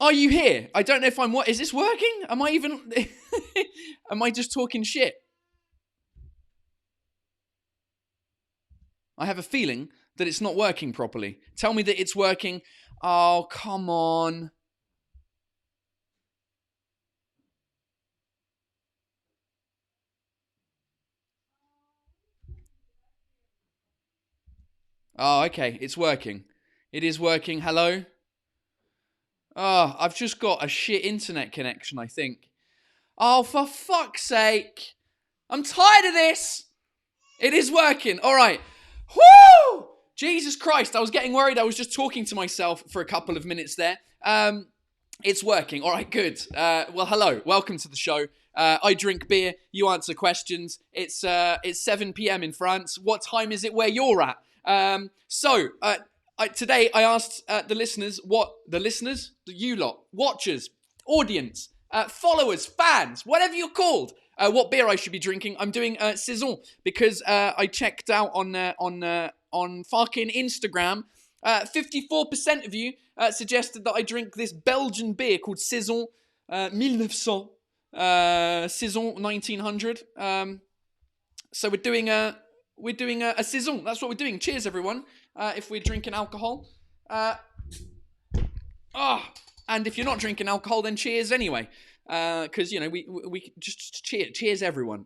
are you here? I don't know if what is this working? Am I even, am I just talking shit? I have a feeling that it's not working properly. Tell me that it's working. Oh, come on. Oh, okay. It's working. It is working. Hello? Oh, I've just got a shit internet connection, I think. Oh, for fuck's sake. I'm tired of this. It is working. All right. Woo! Jesus Christ. I was getting worried. I was just talking to myself for a couple of minutes there. It's working. All right, good. Well, hello. Welcome to the show. I drink beer. You answer questions. It's 7 p.m. in France. What time is it where you're at? Today I asked the listeners, you lot, watchers, audience, followers, fans, whatever you're called, what beer I should be drinking. I'm doing Saison because I checked out on fucking Instagram. 54% of you suggested that I drink this Belgian beer called Saison 1900. Saison 1900. So we're doing a Saison. That's what we're doing. Cheers, everyone. If we're drinking alcohol. And if you're not drinking alcohol, then cheers anyway. Because, we just cheers everyone.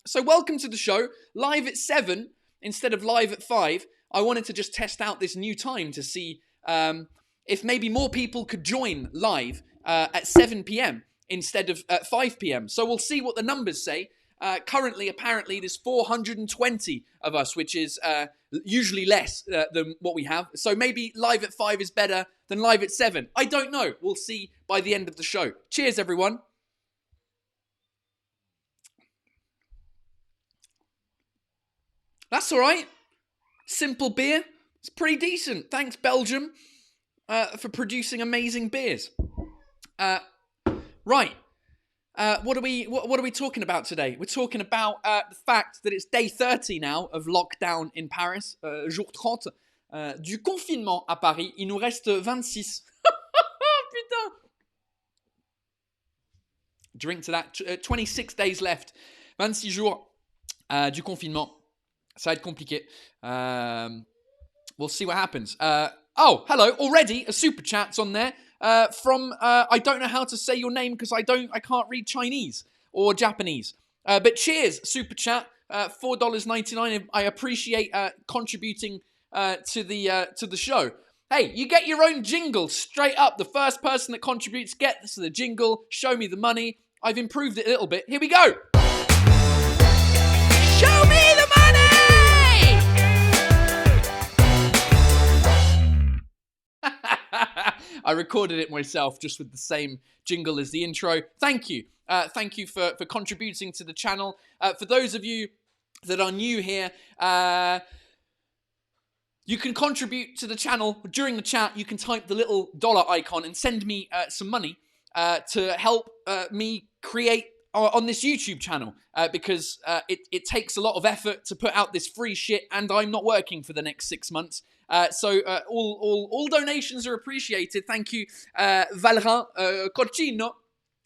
So welcome to the show. Live at 7 instead of live at 5. I wanted to just test out this new time to see if maybe more people could join live at 7 p.m. instead of 5 p.m. So we'll see what the numbers say. Currently, apparently, there's 420 of us, which is usually less than what we have. So maybe live at 5 is better than live at 7. I don't know. We'll see by the end of the show. Cheers, everyone. That's all right. Simple beer. It's pretty decent. Thanks, Belgium, for producing amazing beers. Right. What are we talking about today? We're talking about the fact that it's day 30 now of lockdown in Paris, jour 30 du confinement à Paris. Il nous reste 26. Putain. Drink to that. 26 days left. 26 jours du confinement. Ça va être compliqué. We'll see what happens. Oh, hello. Already a super chat's on there. From I don't know how to say your name because I can't read Chinese or Japanese. But cheers, super chat, $4.99. I appreciate contributing to the show. Hey, you get your own jingle straight up. The first person that contributes gets the jingle. Show me the money. I've improved it a little bit. Here we go. Show me the money. I recorded it myself just with the same jingle as the intro. Thank you. Thank you for contributing to the channel. For those of you that are new here, you can contribute to the channel. During the chat, you can type the little dollar icon and send me some money to help me create on this YouTube channel because it takes a lot of effort to put out this free shit and I'm not working for the next 6 months. So all donations are appreciated. Thank you, Valrin Corcino.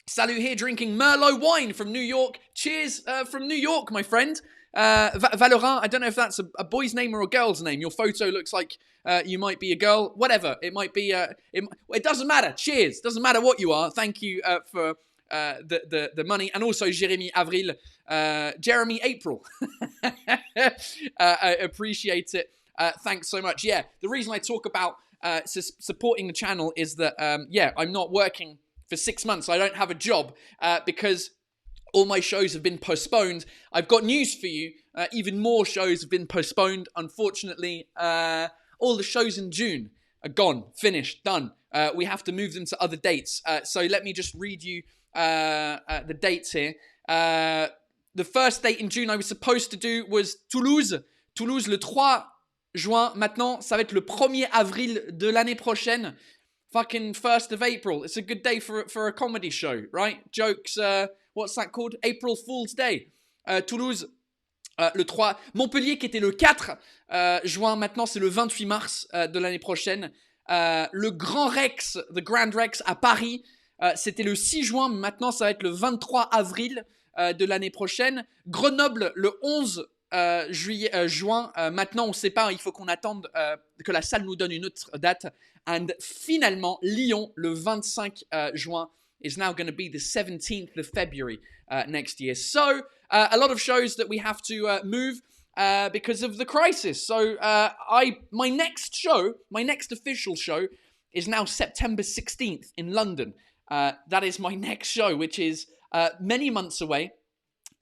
Salut here, drinking Merlot wine from New York. Cheers from New York, my friend. Valorant, I don't know if that's a boy's name or a girl's name. Your photo looks like you might be a girl. Whatever, it might be. It doesn't matter. Cheers. Doesn't matter what you are. Thank you for the money, and also Jeremy Avril, Jeremy April. I appreciate it. Thanks so much. Yeah, the reason I talk about supporting the channel is that I'm not working for 6 months. I don't have a job because all my shows have been postponed. I've got news for you. Even more shows have been postponed. Unfortunately, all the shows in June are gone, finished, done. We have to move them to other dates. So let me just read you the dates here. The first date in June I was supposed to do was Toulouse. Toulouse le 3 juin. Maintenant, ça va être le 1er avril de l'année prochaine. Fucking 1st of April. It's a good day for a comedy show, right? Jokes, what's that called? April Fool's Day. Toulouse, le 3. Montpellier qui était le 4 juin. Maintenant, c'est le 28 mars de l'année prochaine. Le Grand Rex, The Grand Rex à Paris, c'était le 6 juin. Maintenant, ça va être le 23 avril de l'année prochaine. Grenoble, le 11 juin. Maintenant, on ne sait pas. Il faut qu'on attende que la salle nous donne une autre date. And finalement, Lyon, le 25 juin, is now going to be the 17th of February next year. So, a lot of shows that we have to move because of the crisis. So, my next official show is now September 16th in London. That is my next show, which is many months away.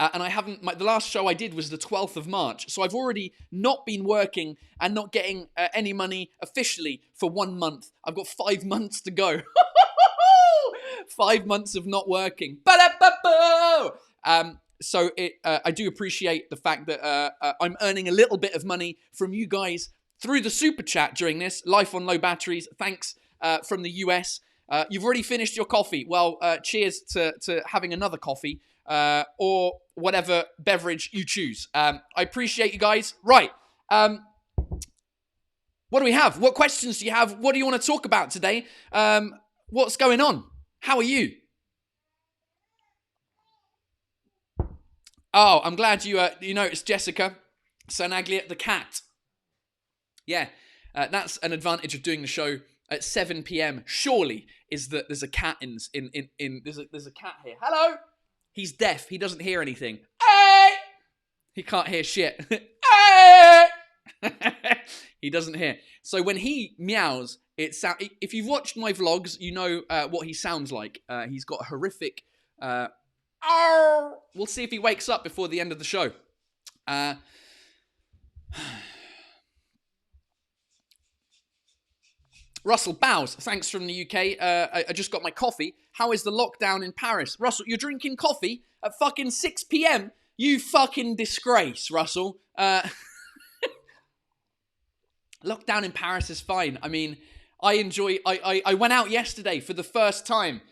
And I haven't, the last show I did was the 12th of March. So I've already not been working and not getting any money officially for 1 month. I've got 5 months to go. 5 months of not working. So I do appreciate the fact that I'm earning a little bit of money from you guys through the super chat during this. Life on Low Batteries. Thanks from the US. You've already finished your coffee. Well, cheers to having another coffee. Or whatever beverage you choose. I appreciate you guys. Right. What do we have? What questions do you have? What do you want to talk about today? What's going on? How are you? Oh, I'm glad you noticed Jessica Sanaglia, the cat. Yeah, that's an advantage of doing the show at 7 p.m. Surely is that there's a cat there's a cat here. Hello. He's deaf. He doesn't hear anything. Hey! He can't hear shit. Hey! He doesn't hear. So when he meows, if you've watched my vlogs, you know what he sounds like. He's got a horrific... We'll see if he wakes up before the end of the show. Russell Bows, thanks from the UK. I just got my coffee. How is the lockdown in Paris? Russell, you're drinking coffee at fucking 6 p.m? You fucking disgrace, Russell. Lockdown in Paris is fine. I mean, I went out yesterday for the first time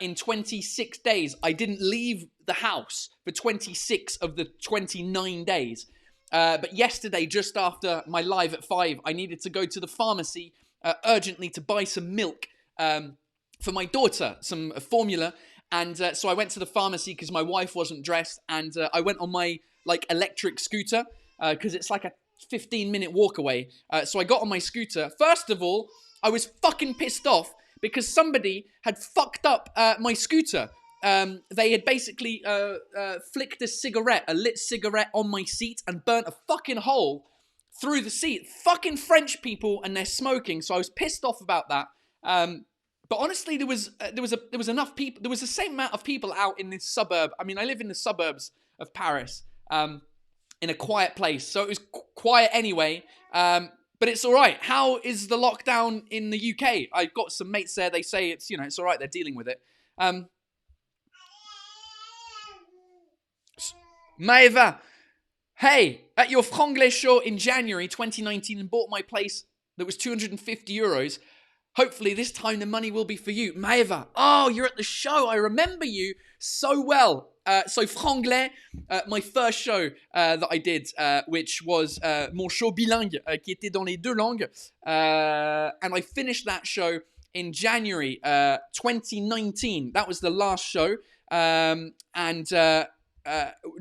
in 26 days. I didn't leave the house for 26 of the 29 days. But yesterday, just after my live at 5, I needed to go to the pharmacy urgently to buy some milk for my daughter, some formula. And so I went to the pharmacy because my wife wasn't dressed. And I went on my electric scooter because it's like a 15-minute walk away. So I got on my scooter. First of all, I was fucking pissed off because somebody had fucked up my scooter. They had basically flicked a lit cigarette on my seat and burnt a fucking hole through the seat. Fucking French people, and they're smoking. So I was pissed off about that. But honestly, there was enough people. There was the same amount of people out in this suburb. I mean, I live in the suburbs of Paris, in a quiet place, so it was quiet anyway. But it's all right. How is the lockdown in the UK? I've got some mates there. They say it's it's all right. They're dealing with it. Maeva, hey, at your Franglais show in January 2019 and bought my place that was €250. Hopefully this time the money will be for you. Maeva, oh, you're at the show. I remember you so well. So Franglais, my first show that I did, which was mon show bilingue, qui était dans les deux langues. And I finished that show in January 2019. That was the last show.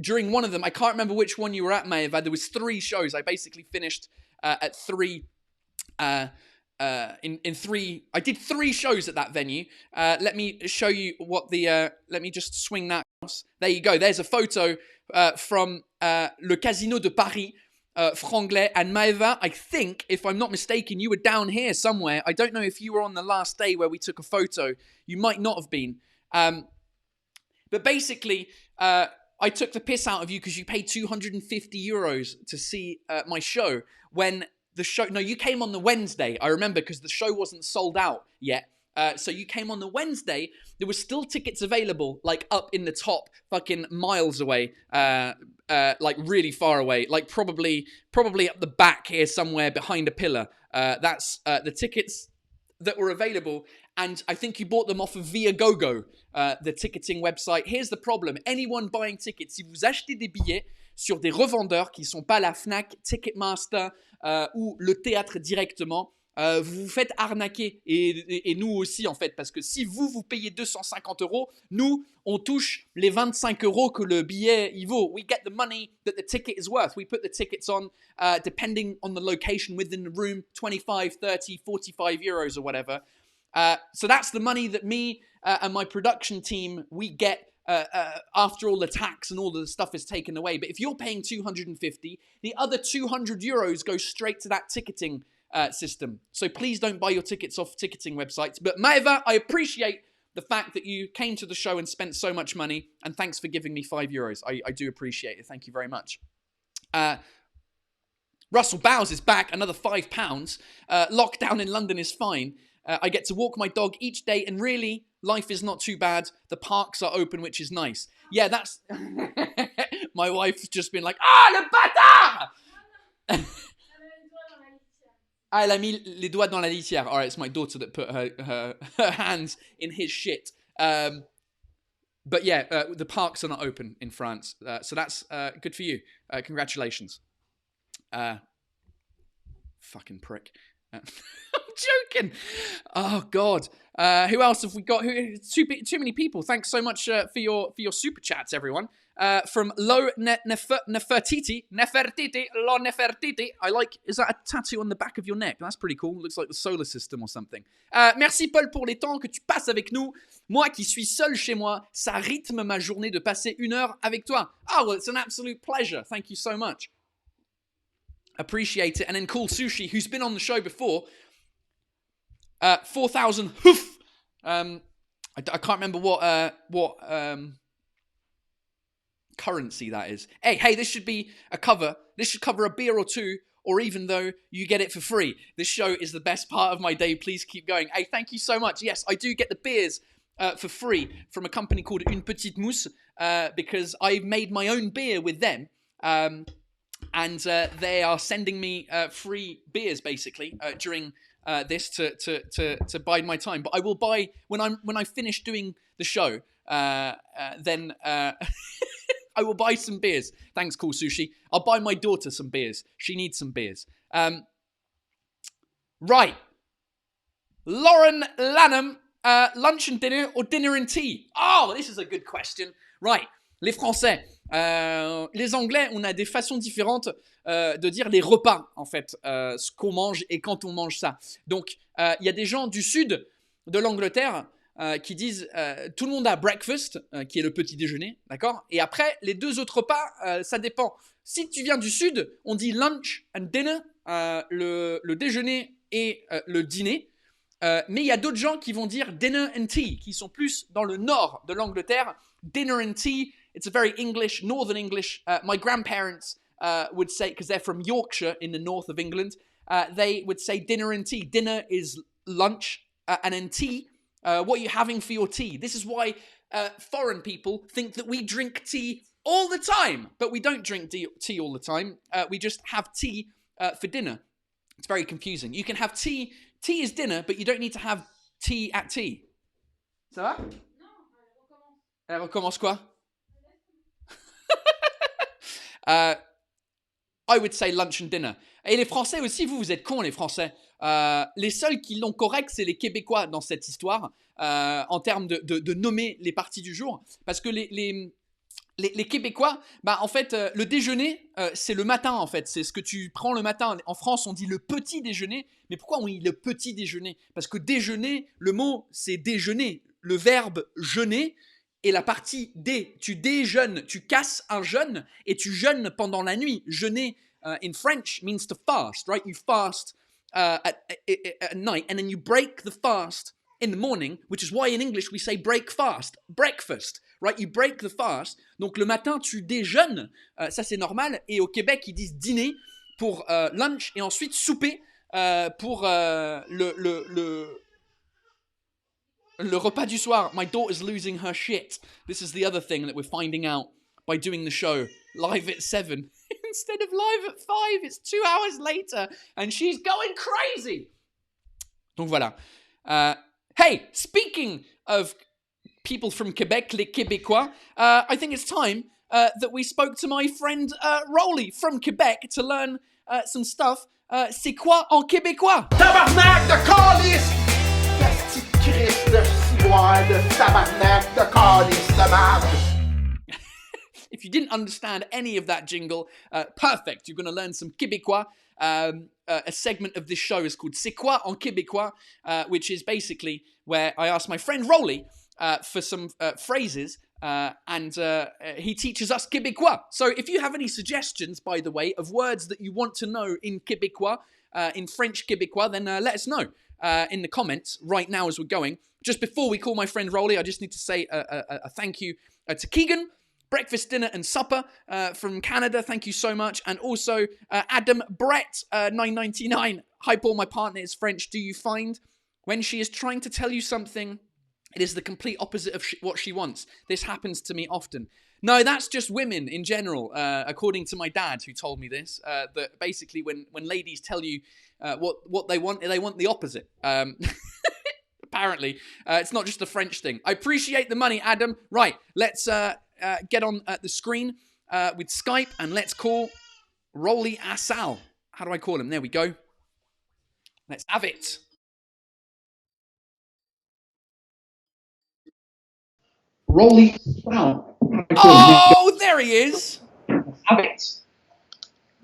During one of them, I can't remember which one you were at, Maeva. There was 3 shows. I basically finished at 3... in 3, I did 3 shows at that venue. Let me show you what let me just swing that. There you go. There's a photo from Le Casino de Paris, Franglais and Maeva. I think, if I'm not mistaken, you were down here somewhere. I don't know if you were on the last day where we took a photo. You might not have been. But basically, I took the piss out of you because you paid €250 to see my show when... No, you came on the Wednesday, I remember, because the show wasn't sold out yet. So you came on the Wednesday. There were still tickets available, up in the top, fucking miles away, really far away, probably up the back here somewhere behind a pillar. That's the tickets that were available, and I think you bought them off of Viagogo, the ticketing website. Here's the problem. Anyone buying tickets, si vous achetez des billets sur des revendeurs qui sont pas la Fnac, Ticketmaster ou le théâtre directement, vous vous faites arnaquer. Et nous aussi, en fait, parce que si vous payez 250 euros, nous, on touche les 25 euros que le billet y vaut. We get the money that the ticket is worth. We put the tickets on, depending on the location within the room, 25, 30, 45 euros or whatever. So that's the money that me and my production team, we get after all the tax and all the stuff is taken away. But if you're paying 250, the other 200 euros go straight to that ticketing system. So please don't buy your tickets off ticketing websites. But Maeva, I appreciate the fact that you came to the show and spent so much money. And thanks for giving me 5 euros. I do appreciate it. Thank you very much. Russell Bowes is back, another £5. Lockdown in London is fine. I get to walk my dog each day, and really, life is not too bad. The parks are open, which is nice. Yeah, that's... My wife's just been like, le bâtard! Elle a mis les doigts dans la litière. All right, it's my daughter that put her hands in his shit. But yeah, the parks are not open in France. So that's good for you. Congratulations. Fucking prick. I'm joking. Oh God. Who else have we got? Too many people. Thanks so much for your super chats, everyone. From Lo Nefertiti. Lo Nefertiti. I like. Is that a tattoo on the back of your neck? That's pretty cool. Looks like the solar system or something. Merci Paul pour les temps que tu passes avec nous. Moi qui suis seul chez moi, ça rythme ma journée de passer 1 heure avec toi. Oh, well, it's an absolute pleasure. Thank you so much. Appreciate it. And then Cool Sushi, who's been on the show before, 4,000 hoof. I can't remember what currency that is. Hey, this should be a cover. This should cover a beer or two, or even though you get it for free. This show is the best part of my day. Please keep going. Hey, thank you so much. Yes, I do get the beers for free from a company called Une Petite Mousse because I made my own beer with them. And they are sending me free beers basically during this to bide my time. But I will buy when I finish doing the show. Then I will buy some beers. Thanks, Cool Sushi. I'll buy my daughter some beers. She needs some beers. Right, Lauren Lanham, lunch and dinner or dinner and tea? Oh, this is a good question. Right, les Français. Les Anglais, on a des façons différentes de dire les repas, en fait, ce qu'on mange et quand on mange ça. Donc, il y a des gens du sud de l'Angleterre qui disent tout le monde a breakfast, qui est le petit déjeuner, d'accord? Et après, les deux autres repas, ça dépend. Si tu viens du sud, on dit lunch and dinner, le déjeuner et le dîner. Mais il y a d'autres gens qui vont dire dinner and tea, qui sont plus dans le nord de l'Angleterre. Dinner and tea, it's a very English, northern English. My grandparents would say, because they're from Yorkshire in the north of England, they would say dinner and tea. Dinner is lunch, and then tea, what are you having for your tea? This is why foreign people think that we drink tea all the time, but we don't drink tea all the time. We just have tea for dinner. It's very confusing. You can have tea. Tea is dinner, but you don't need to have tea at tea. Ça va? Non, elle recommence quoi? I would say lunch and dinner. Et les Français aussi, vous êtes cons, les Français. Les seuls qui l'ont correct, c'est les Québécois dans cette histoire, en termes de nommer les parties du jour. Parce que les Québécois, bah, en fait, le déjeuner, c'est le matin, en fait. C'est ce que tu prends le matin. En France, on dit le petit déjeuner. Mais pourquoi on dit le petit déjeuner? Parce que déjeuner, le mot, c'est déjeuner. Le verbe jeûner et la partie dé. Tu déjeunes, tu casses un jeûne et tu jeûnes pendant la nuit. Jeûner, in French, means to fast, right? You fast at night and then you break the fast in the morning, which is why in English we say break fast, breakfast, right? You break the fast. Donc le matin, tu déjeunes, ça c'est normal. Et au Québec, ils disent dîner pour lunch et ensuite souper pour le repas du soir. My daughter's losing her shit. This is the other thing that we're finding out by doing the show live at 7 instead of live at 5. It's 2 hours later and she's going crazy. Donc voilà. Hey, speaking of people from Quebec, les Québécois, I think it's time that we spoke to my friend Rolly from Quebec to learn some stuff. C'est quoi en québécois? Tabarnak de calice! Petit Christ de ciboire de tabarnak de calice de marde! If you didn't understand any of that jingle, perfect. You're going to learn some Québécois. A segment of this show is called C'est quoi en Québécois, which is basically where I ask my friend Rolly for some phrases, and he teaches us Québécois. So if you have any suggestions, by the way, of words that you want to know in Québécois, in French Québécois, then let us know in the comments right now as we're going. Just before we call my friend Rolly, I just need to say a thank you to Keegan. Breakfast, dinner, and supper from Canada. Thank you so much. And also Adam Brett, 9.99. Hi, Paul. My partner is French. Do you find when she is trying to tell you something, it is the complete opposite of what she wants? This happens to me often. No, that's just women in general, according to my dad, who told me this. That basically, when ladies tell you what they want the opposite. Apparently, it's not just a French thing. I appreciate the money, Adam. Right, let's get on the screen with Skype and let's call Rolly Assal. How do I call him? There we go. Let's have it. Rolly Assal. Oh, there he is. Have it.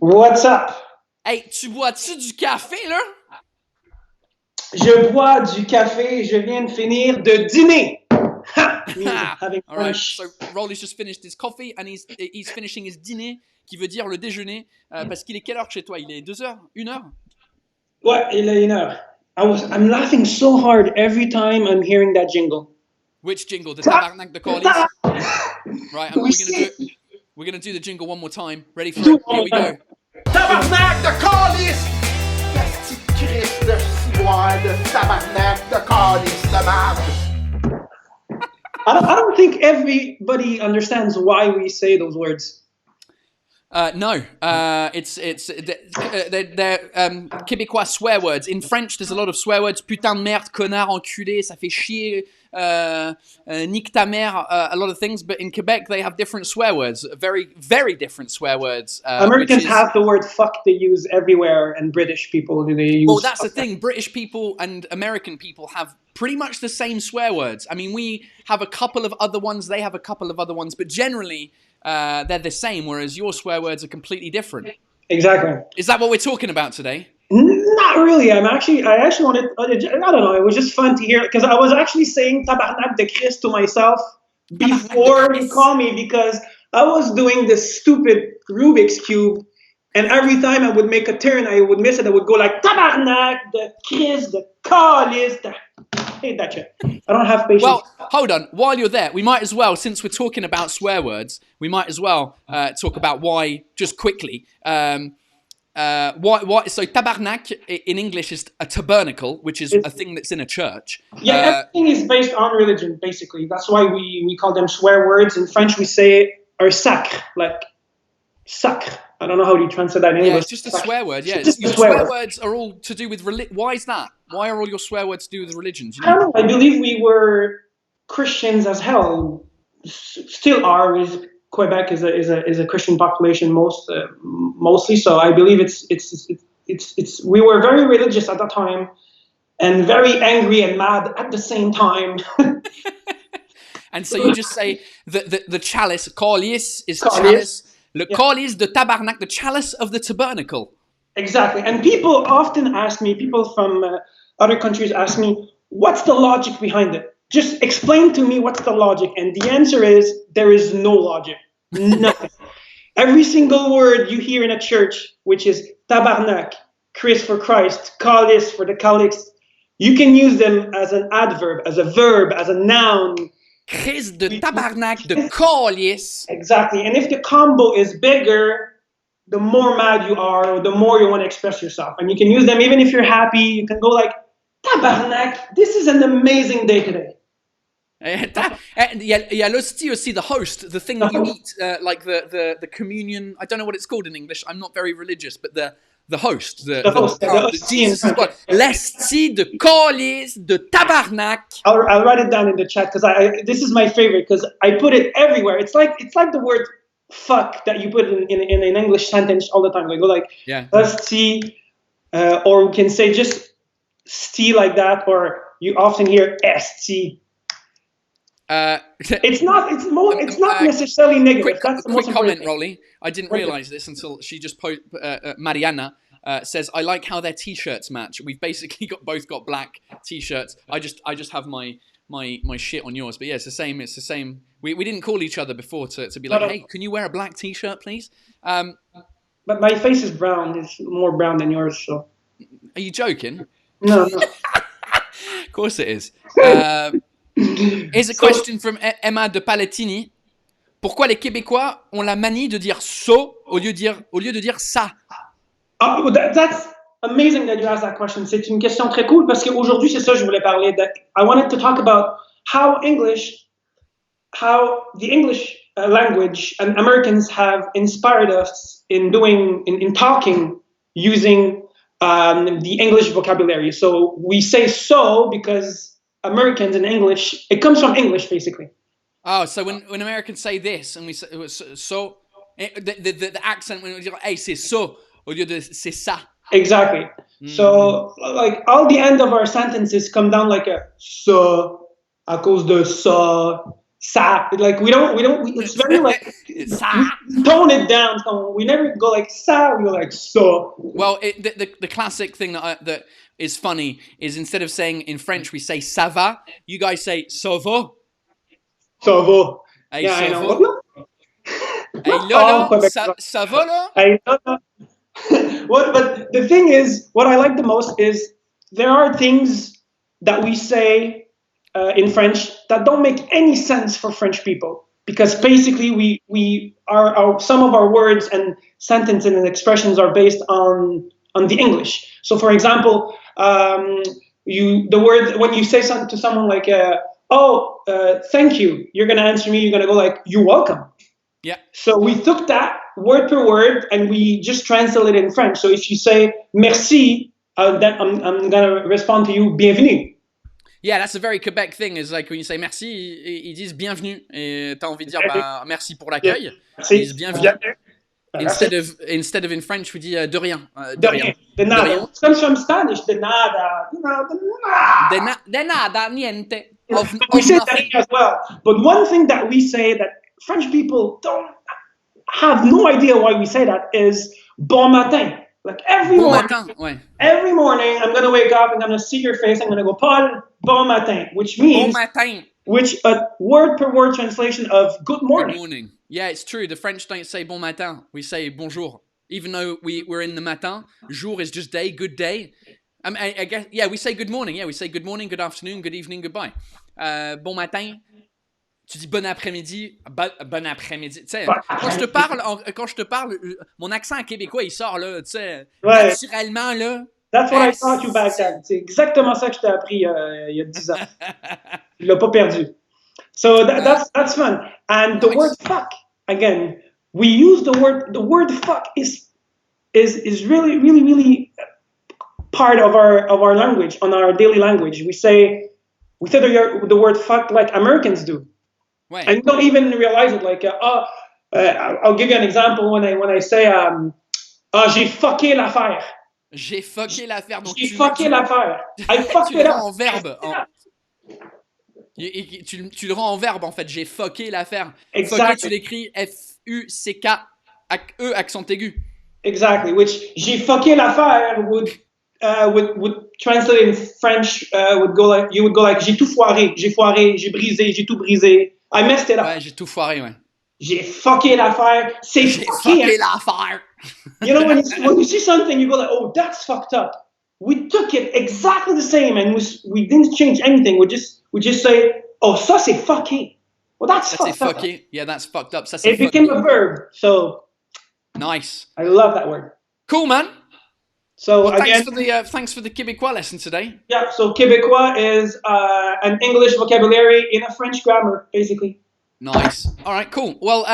What's up? Hey, tu bois-tu du café, là? Je bois du café, je viens de finir de dîner. Having All right, lunch. so Rolly's just finished his coffee and he's finishing his dîner, qui veut dire le déjeuner, parce qu'il est quelle heure chez toi? Il est 2 heures? 1 heure? What, you know, I'm laughing so hard every time I'm hearing that jingle. Which jingle? The tabarnak de Corliss? Right, we're gonna do the jingle one more time. Ready for it? Here we go. Tabarnak de calice! Petit Christ de ciboire de tabarnak de calice de marde! I don't think everybody understands why we say those words. No, they're Québécois swear words. In French, there's a lot of swear words. Putain de merde, connard, enculé, ça fait chier, nique ta mère, a lot of things. But in Quebec, they have different swear words. Very, very different swear words. Americans have the word fuck they use everywhere, and British people, they use... Well, that's the thing. British people and American people have pretty much the same swear words. I mean, we have a couple of other ones, they have a couple of other ones, but generally... they're the same, whereas your swear words are completely different. Exactly. Is that what we're talking about today? Not really. I actually wanted, I don't know, it was just fun to hear, because I was actually saying tabarnak de Christ to myself before you called me, because I was doing this stupid Rubik's Cube, and every time I would make a turn, I would miss it, I would go like, tabarnak de Christ, de calice, de... I hate that shit. I don't have patience. Well, hold on. While you're there, we might as well, since we're talking about swear words, we might as well talk about why, just quickly. Why? So tabarnak in English is a tabernacle, which is a thing that's in a church. Yeah, everything is based on religion, basically. That's why we call them swear words. In French, we say or sacre, like sacre. I don't know how you translate that in English. Yeah, it's just a swear word. Yeah, your swear words are all to do with religion. Why is that? Why are all your swear words to do with religion? I don't know. I believe we were Christians as hell. Still are. Quebec is a Christian population mostly. So I believe it's we were very religious at that time, and very angry and mad at the same time. And so you just say the chalice, calice is chalice. Le calice de tabarnak, the chalice of the tabernacle. Exactly. And people often ask me, people from other countries ask me, what's the logic behind it? Just explain to me what's the logic. And the answer is, there is no logic. Nothing. Every single word you hear in a church, which is tabarnak, Christ for Christ, calice for the calice, you can use them as an adverb, as a verb, as a noun. Christ de tabarnak, de calice. Exactly. And if the combo is bigger, the more mad you are, or the more you want to express yourself. And you can use them even if you're happy. You can go like, tabarnak, this is an amazing day today. Il y a l'hostie aussi, the host, the thing that you eat, like the communion. I don't know what it's called in English. I'm not very religious, but the host, the Jesus' body. L'hostie de calice, de tabarnak. I'll write it down in the chat, because this is my favorite, because I put it everywhere. It's like the word fuck that you put in an English sentence all the time. Like go like Yeah. sti, or we can say just sti like that, or you often hear sti. It's not. It's not necessarily negative. That's the most quick comment, important thing. Rolly. I didn't realize this until she just Mariana says, "I like how their t-shirts match." We've basically both got black t-shirts. I just have my shit on yours, but yeah, it's the same. It's the same. We didn't call each other before to be like, "Hey, can you wear a black t-shirt, please?" But my face is brown. It's more brown than yours. So. Are you joking? No. Of course it is. Here's a question from Emma de Palatini. Pourquoi les Québécois ont la manie de dire so au lieu de dire ça? That's amazing that you asked that question. C'est une question très cool parce qu'aujourd'hui, c'est ça que je voulais parler. That I wanted to talk about how the English language and Americans have inspired us in talking using the English vocabulary. So we say so because Americans in English, it comes from English basically. Oh, so when Americans say this and we say so, the accent when we say hey c'est so au lieu de c'est ça. Exactly. So like all the end of our sentences come down like a so à cause de ça. Like we don't it's very like tone it down. We never go like ça, we go like so. Well, the classic thing that is funny is instead of saying in French we say ça va, you guys say ça va. Ça va. Hey, yeah, ça I know. va. Hey Lola, ça va là? Hey Lola. But the thing is, what I like the most is there are things that we say in French that don't make any sense for French people because basically we are some of our words and sentences and expressions are based on the English. So, for example, the word when you say something to someone like thank you, you're gonna answer me. You're gonna go like you're welcome. Yeah. So we took that word per word and we just translated it in French. So if you say merci, then I'm gonna respond to you bienvenue. Yeah, that's a very Quebec thing. Is like when you say merci, ils disent bienvenue. Et t'as envie de dire merci pour l'accueil. Ils disent bienvenue. Instead of in French, we dit de rien. De rien. De nada. It comes from Spanish. De nada. You know, de nada. De nada, niente. We say de rien as well. But one thing that we say that French people have no idea why we say that is bon matin. Like every morning, I'm gonna wake up, I'm gonna see your face, I'm gonna go Paul, bon matin, which means a word per word translation of good morning. Good morning. Yeah, it's true. The French don't say bon matin. We say bonjour. Even though we're in the matin, jour is just day, good day. I guess we say good morning. Yeah, we say good morning, good afternoon, good evening, goodbye. Bon matin. Tu dis bon après-midi, bon après-midi. Tu sais, quand je te parle, mon accent québécois il sort là, tu sais, naturellement là. That's what I taught you back then. C'est exactement ça que je t'ai appris il y a 10 ans. Tu l'as pas perdu. So that's fun. And the word fuck again, we use the word fuck is really really really part of our language, on our daily language. We say the word fuck like Americans do. Ouais. And you don't even realize it. Like, I'll give you an example when I say, j'ai fucké l'affaire. J'ai fucké l'affaire. Donc j'ai fucké l'affaire. I fucked it up. Tu le rends en verbe. Tu le rends en verbe en fait. J'ai fucké l'affaire. Exactly. Fucké, tu l'écris F-U-C-K, accent aigu. Exactly. Which j'ai fucké l'affaire would translate in French. You would go like j'ai tout foiré, j'ai brisé, j'ai tout brisé. I messed it up. Ouais, j'ai tout foiré, ouais. J'ai fucké l'affaire. J'ai fucké l'affaire. You know, when you see something, you go like, oh, that's fucked up. We took it exactly the same, and we didn't change anything. We just say, oh, ça c'est fucké. Well, that's fucked up. Fucké. Yeah, that's fucked up. Ça, c'est it became a verb. So nice. I love that word. Cool, man. So well, again, thanks for the Québécois lesson today. Yeah, so Québécois is an English vocabulary in a French grammar, basically. Nice. All right, cool. Well,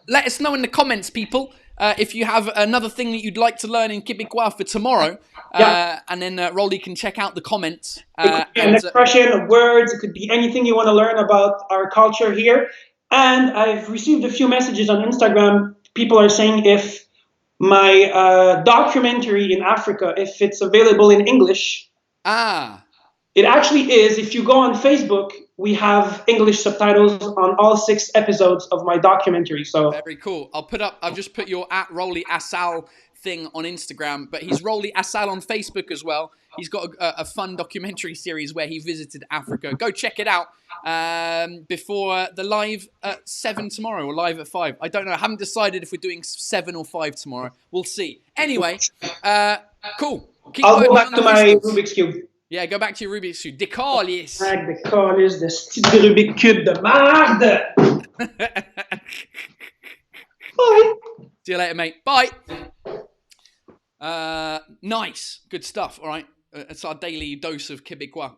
let us know in the comments, people, if you have another thing that you'd like to learn in Québécois for tomorrow. And then Rolly can check out the comments. It could be an expression of words. It could be anything you want to learn about our culture here. And I've received a few messages on Instagram. People are saying if my documentary in Africa, if it's available in English. Ah, It actually is. If you go on Facebook, we have English subtitles on all 6 episodes of my documentary. So very cool. I've just put your at Rolly Assal thing on Instagram, but he's Rolly Assal on Facebook as well. He's got a fun documentary series where he visited Africa. Go check it out before the live at 7 tomorrow or live at 5. I don't know. I haven't decided if we're doing 7 or 5 tomorrow. We'll see. Anyway, cool. Keep I'll go back on to the my visuals. Rubik's Cube. Yeah, go back to your Rubik's Cube. Décalisse. Des calices de style de Rubik's Cube de merde. Bye. See you later, mate. Bye. Nice. Good stuff. All right. It's our daily dose of Québécois.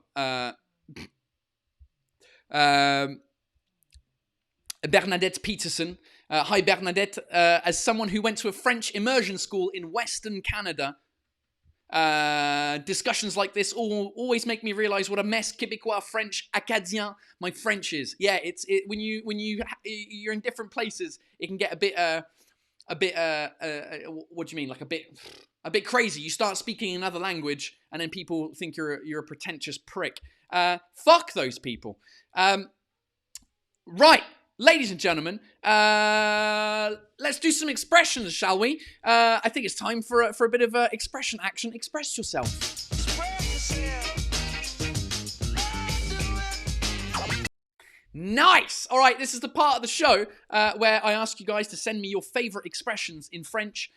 Bernadette Peterson. Hi, Bernadette. As someone who went to a French immersion school in Western Canada, discussions like this always make me realize what a mess Québécois, French, Acadien, my French is. Yeah, when you're in different places, it can get a bit what do you mean? Like a bit crazy. You start speaking another language, and then people think you're a pretentious prick. Fuck those people. Right. Ladies and gentlemen, let's do some expressions, shall we? I think it's time for a bit of expression action. Express yourself. Nice! All right, this is the part of the show where I ask you guys to send me your favorite expressions in French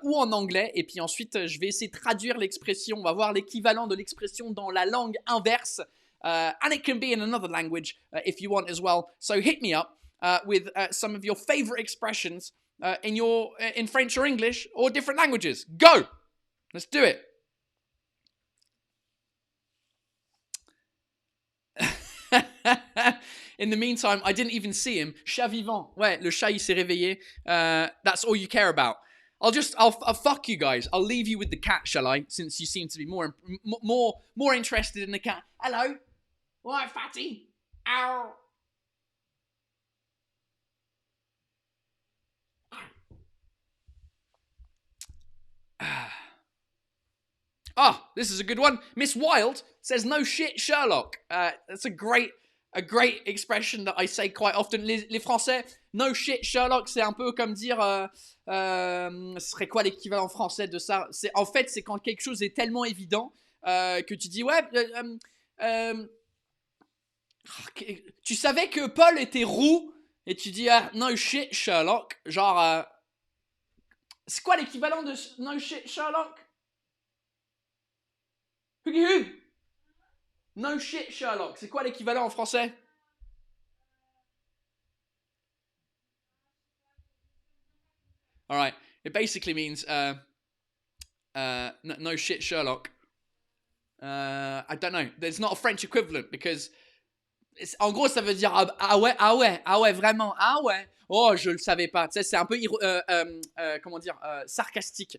ou en anglais. Et puis ensuite, je vais essayer de traduire l'expression. On va voir l'équivalent de l'expression dans la langue inverse. And it can be in another language if you want as well. So hit me up. With some of your favorite expressions in French or English or different languages. Go! Let's do it. In the meantime, I didn't even see him. Chat vivant. Ouais, le chat, il s'est réveillé. That's all you care about. I'll fuck you guys. I'll leave you with the cat, shall I? Since you seem to be more interested in the cat. Hello? What, fatty? Ow. This is a good one. Miss Wilde says, "No shit, Sherlock." That's a great expression that I say quite often. Les Français, "No shit, Sherlock", c'est un peu comme dire, ce serait quoi l'équivalent français de ça? En fait, c'est quand quelque chose est tellement évident que tu dis, ouais, tu savais que Paul était roux et tu dis, "No shit, Sherlock". Genre, c'est quoi l'équivalent de "No shit, Sherlock"? No shit, Sherlock. C'est quoi l'équivalent en français? All right. It basically means no shit, Sherlock. I don't know. There's not a French equivalent because en gros, ça veut dire ah ouais, vraiment, ah ouais. Oh, je le savais pas. Tu sais, c'est un peu comment dire, sarcastique.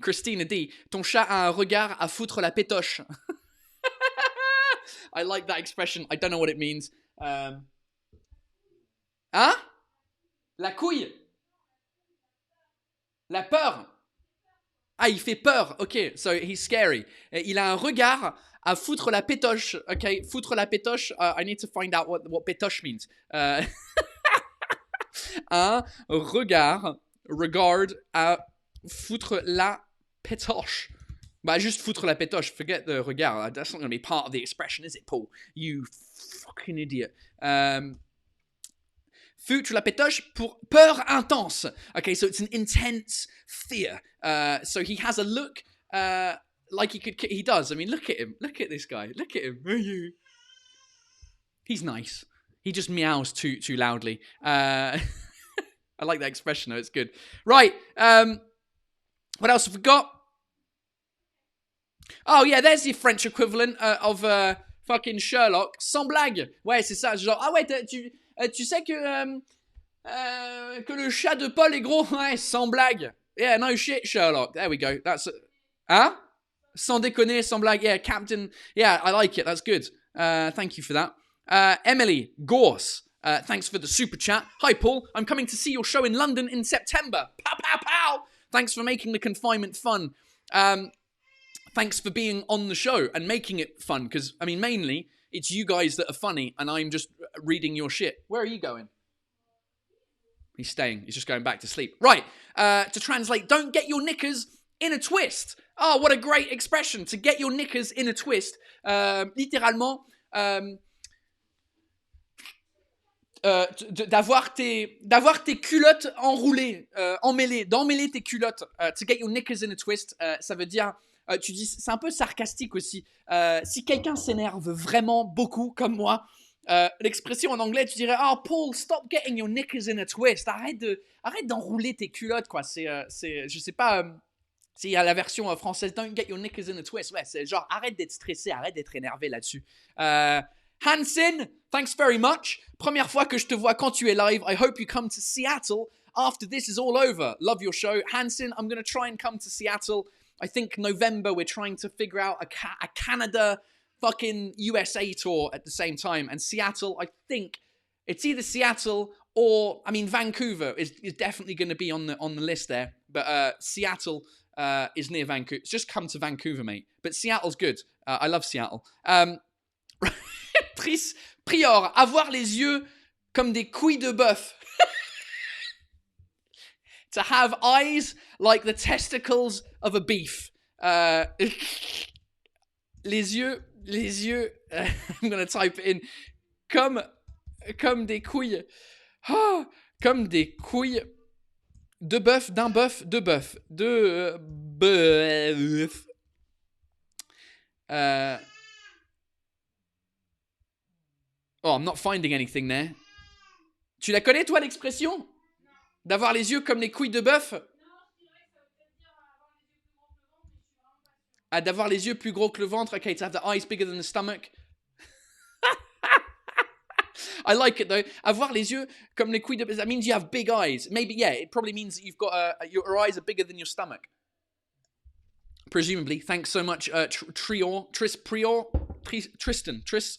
Christina D. Ton chat a un regard à foutre la pétoche. I like that expression. I don't know what it means. Hein? La couille? La peur? Ah, il fait peur. Ok, so he's scary. Il a un regard à foutre la pétoche. Ok, foutre la pétoche. I need to find out what pétoche means. Un regard à foutre la pétoche. Bah, juste foutre la pétoche. Forget the regard. That's not going to be part of the expression, is it, Paul? You fucking idiot. Foutre la pétoche pour peur intense. Okay, so it's an intense fear. So he has a look like he does. I mean, look at him. Look at this guy. Look at him. He's nice. He just meows too loudly. I like that expression, though. It's good. Right. What else have we got? Oh, yeah, there's the French equivalent of fucking Sherlock. Sans blague. Ouais, c'est ça. Genre, ah ouais, tu sais que le chat de Paul est gros? Ouais, sans blague. Yeah, no shit, Sherlock. There we go. That's... Hein? Sans déconner, sans blague. Yeah, Captain... Yeah, I like it. That's good. Thank you for that. Emily Gorse, thanks for the super chat. Hi, Paul. I'm coming to see your show in London in September. Pow, pow, pow. Thanks for making the confinement fun. Thanks for being on the show and making it fun, because, I mean, mainly, it's you guys that are funny, and I'm just reading your shit. Where are you going? He's staying. He's just going back to sleep. Right. To translate, don't get your knickers in a twist. Oh, what a great expression. To get your knickers in a twist. Littéralement, d'avoir tes culottes enroulées, emmêlées, d'emmêler tes culottes. To get your knickers in a twist, ça veut dire... tu dis, c'est un peu sarcastique aussi. Si quelqu'un s'énerve vraiment beaucoup, comme moi, l'expression en anglais, tu dirais, oh, Paul, stop getting your knickers in a twist. Arrête d'enrouler tes culottes, quoi. Je sais pas s'il y a la version française, don't get your knickers in a twist. Ouais, c'est genre, arrête d'être stressé, arrête d'être énervé là-dessus. Hansen, thanks very much. Première fois que je te vois quand tu es live. I hope you come to Seattle after this is all over. Love your show. Hansen, I'm going to try and come to Seattle. I think November, we're trying to figure out a Canada fucking USA tour at the same time. And Seattle, I think it's either Seattle or, I mean, Vancouver is definitely going to be on the list there. But Seattle is near Vancouver. Just come to Vancouver, mate. But Seattle's good. I love Seattle. Tris Prior, avoir les yeux comme des couilles de bœuf. To have eyes like the testicles of a beef. Les yeux, I'm going to type it in. Comme des couilles. Oh, comme des couilles de bœuf, d'un bœuf, de bœuf. De bœuf. Oh, I'm not finding anything there. Tu la connais, toi, l'expression? D'avoir les yeux comme les couilles de bœuf? Ah, d'avoir les yeux plus gros que le ventre? Okay, to have the eyes bigger than the stomach. I like it, though. Avoir les yeux comme les couilles de bœuf. That means you have big eyes. Maybe, yeah, it probably means that you've got your eyes are bigger than your stomach. Presumably. Thanks so much, Tristan.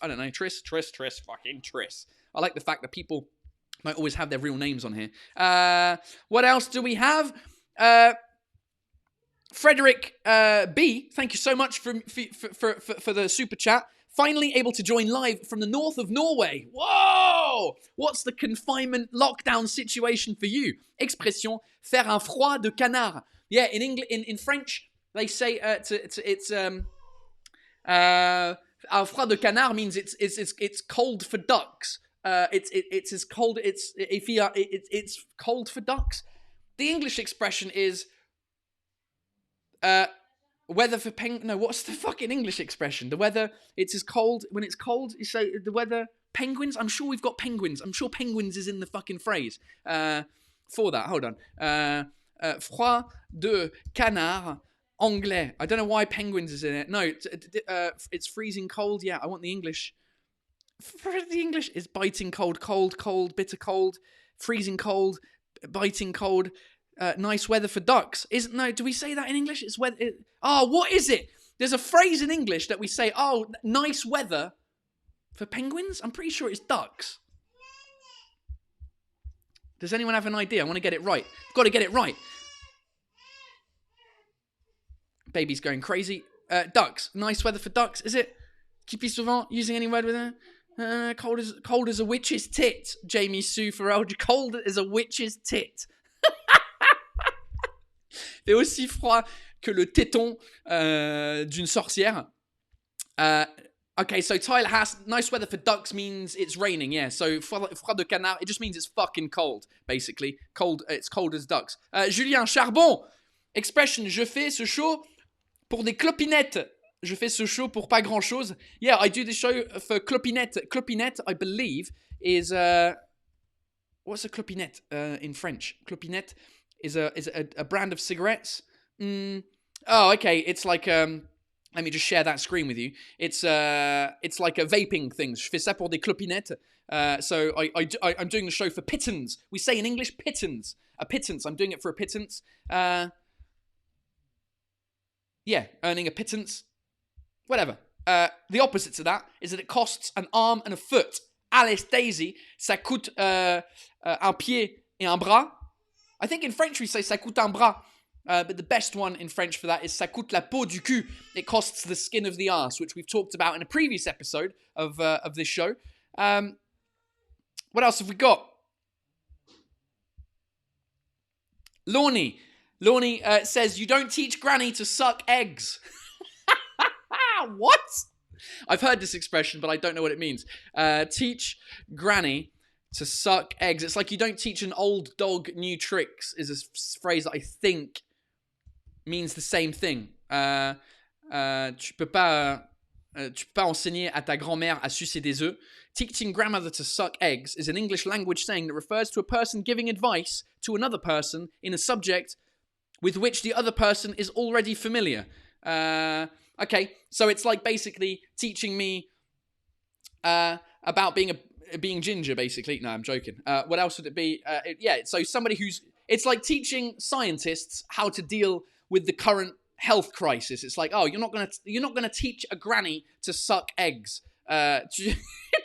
I don't know. Tris. Fucking Tris. I like the fact that people might always have their real names on here. What else do we have? Frederick B, thank you so much for the super chat. Finally able to join live from the north of Norway. Whoa! What's the confinement lockdown situation for you? Expression, faire un froid de canard. Yeah, in French, they say it's un froid de canard means it's cold for ducks. It's cold for ducks. The English expression is weather for No, what's the fucking English expression? The weather, it's as cold, when it's cold, you say the weather, penguins? I'm sure we've got penguins. I'm sure penguins is in the fucking phrase. For that, hold on. Froid de canard anglais. I don't know why penguins is in it. No, it's freezing cold. Yeah, I want the English. The English is biting cold, bitter cold, freezing cold, biting cold, nice weather for ducks. Do we say that in English? It's weather. What is it? There's a phrase in English that we say, nice weather for penguins? I'm pretty sure it's ducks. Does anyone have an idea? I want to get it right. I've got to get it right. Baby's going crazy. Ducks. Nice weather for ducks. Is it? Qui plus souvent using any word with it? Cold as a witch's tit. Jamie Sue Farrell. Cold as a witch's tit. Et aussi froid que le téton d'une sorcière. Okay, so Tyler has nice weather for ducks means it's raining, yeah. So froid de canard, it just means it's fucking cold, basically. Cold, it's cold as ducks. Julien Charbon, expression, je fais ce show pour des clopinettes. Je fais ce show pour pas grand chose. Yeah, I do the show for clopinette. Clopinette, I believe, is what's a clopinette in French? Clopinette is a brand of cigarettes. Oh, okay. It's like let me just share that screen with you. It's like a vaping thing. Je fais ça pour des clopinettes. So I'm doing the show for pittance. We say in English pittance. A pittance. I'm doing it for a pittance. Yeah, earning a pittance. Whatever. the opposite to that is that it costs an arm and a foot. Alice Daisy, ça coûte un pied et un bras. I think in French we say ça coûte un bras. But the best one in French for that is ça coûte la peau du cul. It costs the skin of the arse, which we've talked about in a previous episode of this show. What else have we got? Lorny says, you don't teach Granny to suck eggs. What? I've heard this expression, but I don't know what it means. Teach Granny to suck eggs. It's like you don't teach an old dog new tricks is a phrase that I think means the same thing. Tu peux pas enseigner à ta grand-mère à sucer des œufs. Teaching grandmother to suck eggs is an English language saying that refers to a person giving advice to another person in a subject with which the other person is already familiar. Okay, so it's like basically teaching me about being ginger, basically. No, I'm joking. What else would it be? So somebody it's like teaching scientists how to deal with the current health crisis. It's like, oh, you're not gonna teach a granny to suck eggs. Tu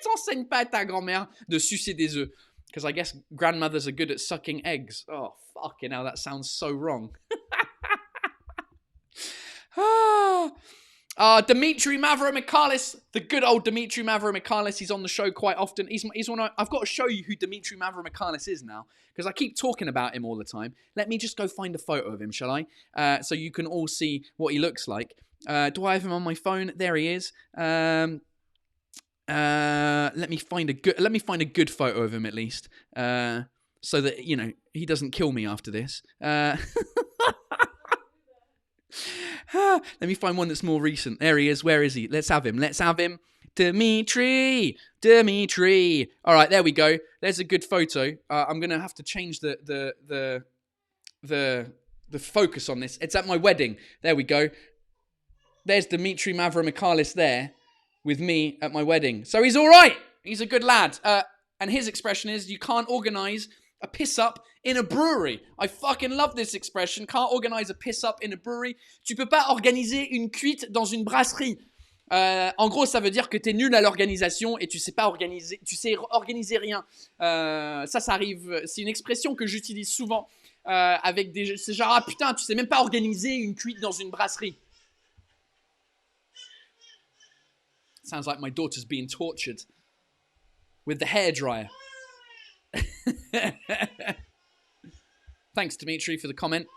t'enseignes pas à ta grand-mère de sucer des œufs. Because I guess grandmothers are good at sucking eggs. Oh, fucking hell, that sounds so wrong. Dimitri Mavromichalis, the good old Dimitri Mavromichalis. He's on the show quite often. He's one. I've got to show you who Dimitri Mavromichalis is now, because I keep talking about him all the time. Let me just go find a photo of him, shall I? So you can all see what he looks like. Do I have him on my phone? There he is. Let me find a good photo of him at least, so that he doesn't kill me after this. Let me find one that's more recent. There he is. Where is he? Let's have him. Dimitri. All right, there we go. There's a good photo. I'm gonna have to change the focus on this. It's at my wedding. There we go. There's Dimitri Mavromichalis there with me at my wedding. So he's all right. He's a good lad. And his expression is, you can't organise a piss-up in a brewery. I fucking love this expression. Can't organise a piss-up in a brewery. Tu peux pas organiser une cuite dans une brasserie. En gros, ça veut dire que t'es nul à l'organisation et tu sais organiser rien. Ça arrive. C'est une expression que j'utilise souvent avec c'est genre, ah putain, tu sais même pas organiser une cuite dans une brasserie. Sounds like my daughter's being tortured with the hairdryer. Thanks, Dimitri, for the comment.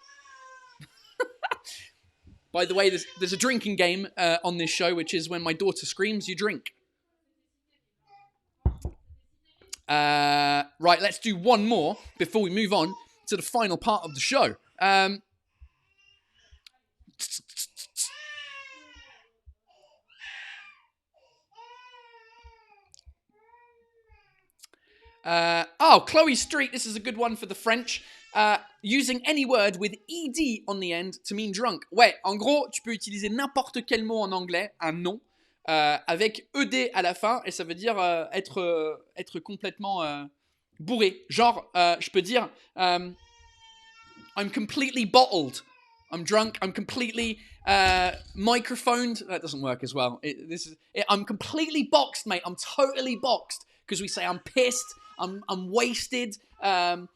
By the way, there's a drinking game on this show, which is when my daughter screams, you drink. Right, let's do one more before we move on to the final part of the show. Chloe Street, this is a good one for the French. Using any word with ed on the end to mean drunk. Ouais, en gros, tu peux utiliser n'importe quel mot en anglais, un nom, avec ed à la fin, et ça veut dire être complètement bourré. Genre, je peux dire I'm completely bottled. I'm drunk. I'm completely microphoned. That doesn't work as well. I'm completely boxed, mate. I'm totally boxed. Because we say I'm pissed. I'm wasted. I'm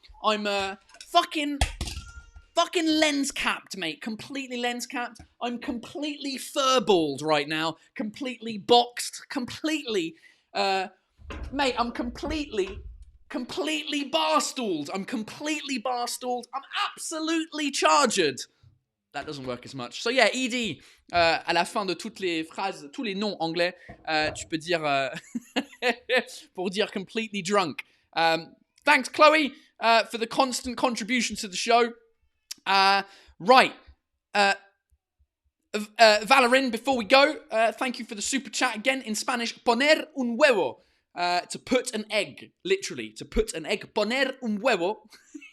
fucking lens capped, mate. Completely lens capped. I'm completely furballed right now. Completely boxed. Completely, mate. I'm completely barstooled. I'm absolutely charged. That doesn't work as much. So yeah, ed. À la fin de toutes les phrases, tous les noms anglais, tu peux dire pour dire completely drunk. Thanks, Chloe, for the constant contribution to the show. Right. Valerin, before we go, thank you for the super chat again. In Spanish, poner un huevo. To put an egg, literally. To put an egg. Poner un huevo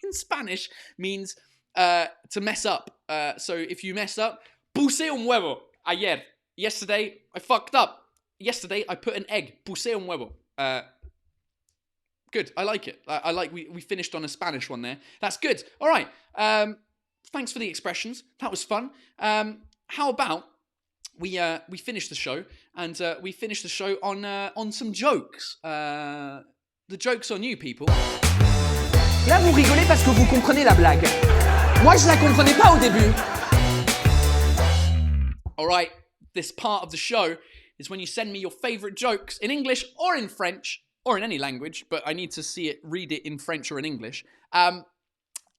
in Spanish means to mess up. So if you mess up, puse un huevo. Ayer. Yesterday, I fucked up. Yesterday, I put an egg. Puse un huevo. Good. I like it. I like we finished on a Spanish one there. That's good. All right. Thanks for the expressions. That was fun. How about we finished the show, and we finished the show on some jokes. The joke's on you, people. Là, vous rigolez parce que vous comprenez la blague. Moi, je la comprenais pas au début. All right, this part of the show is when you send me your favorite jokes in English or in French or in any language, but I need to read it in French or in English. And